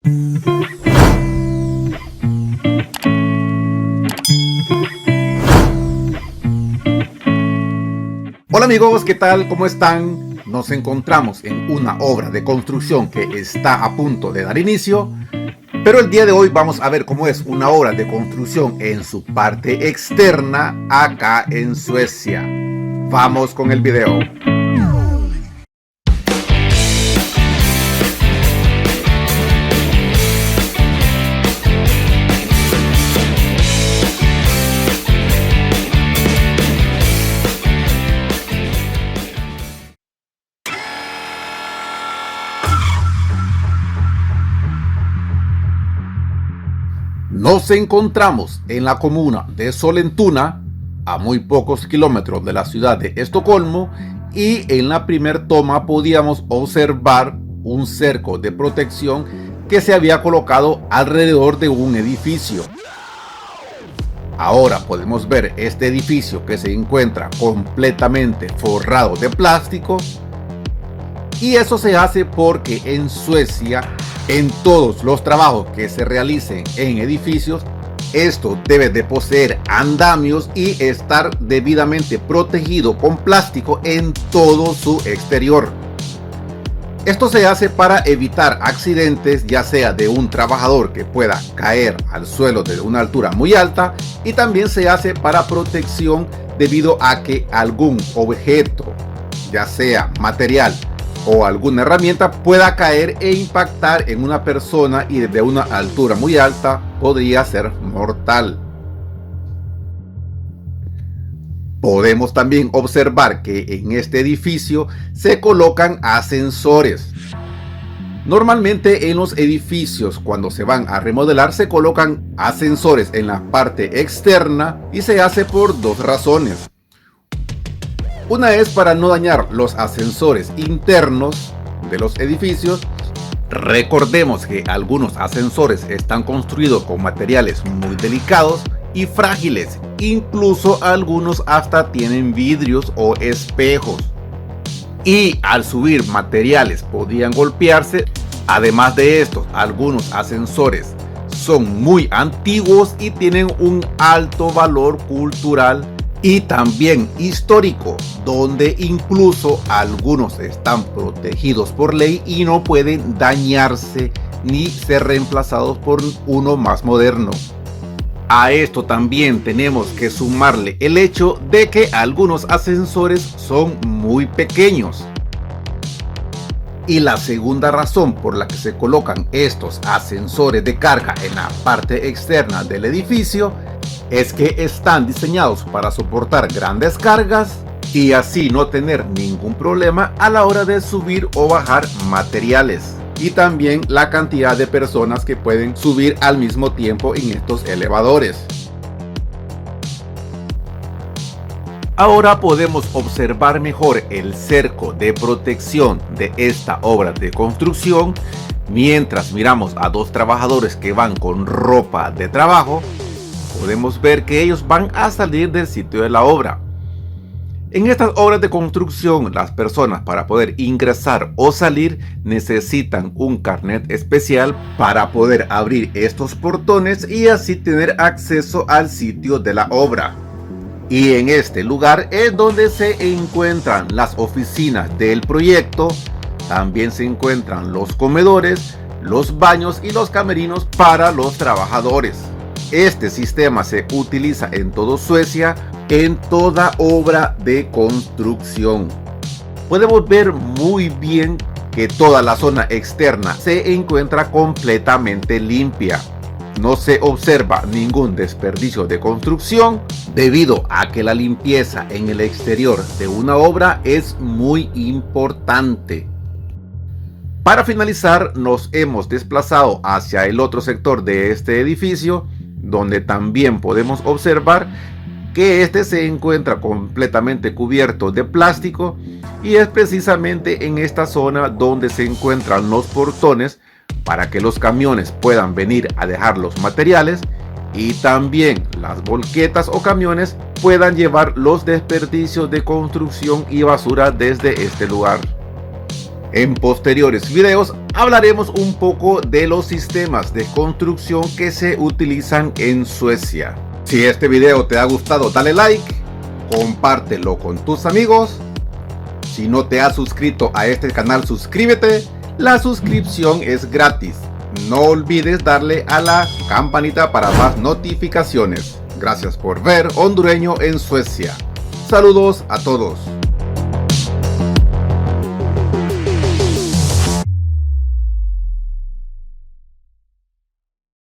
Hola amigos, ¿qué tal? ¿Cómo están? Nos encontramos en una obra de construcción que está a punto de dar inicio, pero el día de hoy vamos a ver cómo es una obra de construcción en su parte externa acá en Suecia. Vamos con el video. Nos encontramos en la comuna de Sollentuna, a muy pocos kilómetros de la ciudad de Estocolmo, y en la primer toma podíamos observar un cerco de protección que se había colocado alrededor de un edificio. Ahora podemos ver este edificio que se encuentra completamente forrado de plástico, y eso se hace porque en Suecia, en todos los trabajos que se realicen en edificios, esto debe de poseer andamios y estar debidamente protegido con plástico en todo su exterior. Esto se hace para evitar accidentes, ya sea de un trabajador que pueda caer al suelo de una altura muy alta, y también se hace para protección debido a que algún objeto, ya sea material o alguna herramienta, pueda caer e impactar en una persona, y desde una altura muy alta podría ser mortal. Podemos también observar que en este edificio se colocan ascensores. Normalmente en los edificios, cuando se van a remodelar, se colocan ascensores en la parte externa, y se hace por dos razones. Una es para no dañar los ascensores internos de los edificios. Recordemos que algunos ascensores están construidos con materiales muy delicados y frágiles, incluso algunos hasta tienen vidrios o espejos, y al subir materiales podían golpearse. Además de esto, algunos ascensores son muy antiguos y tienen un alto valor cultural y también histórico, donde incluso algunos están protegidos por ley y no pueden dañarse ni ser reemplazados por uno más moderno. A esto también tenemos que sumarle el hecho de que algunos ascensores son muy pequeños. Y la segunda razón por la que se colocan estos ascensores de carga en la parte externa del edificio es que están diseñados para soportar grandes cargas y así no tener ningún problema a la hora de subir o bajar materiales, y también la cantidad de personas que pueden subir al mismo tiempo en estos elevadores. Ahora podemos observar mejor el cerco de protección de esta obra de construcción mientras miramos a dos trabajadores que van con ropa de trabajo. Podemos ver que ellos van a salir del sitio de la obra. En estas obras de construcción, las personas, para poder ingresar o salir, necesitan un carnet especial para poder abrir estos portones y así tener acceso al sitio de la obra. Y en este lugar es donde se encuentran las oficinas del proyecto. También se encuentran los comedores, los baños y los camerinos para los trabajadores. Este sistema se utiliza en toda Suecia, en toda obra de construcción. Podemos ver muy bien que toda la zona externa se encuentra completamente limpia. No se observa ningún desperdicio de construcción, debido a que la limpieza en el exterior de una obra es muy importante. Para finalizar, nos hemos desplazado hacia el otro sector de este edificio, donde también podemos observar que este se encuentra completamente cubierto de plástico, y es precisamente en esta zona donde se encuentran los portones para que los camiones puedan venir a dejar los materiales, y también las volquetas o camiones puedan llevar los desperdicios de construcción y basura desde este lugar. En posteriores videos hablaremos un poco de los sistemas de construcción que se utilizan en Suecia. Si este video te ha gustado, dale like, compártelo con tus amigos. Si no te has suscrito a este canal, suscríbete. La suscripción es gratis. No olvides darle a la campanita para más notificaciones. Gracias por ver Hondureño en Suecia. Saludos a todos.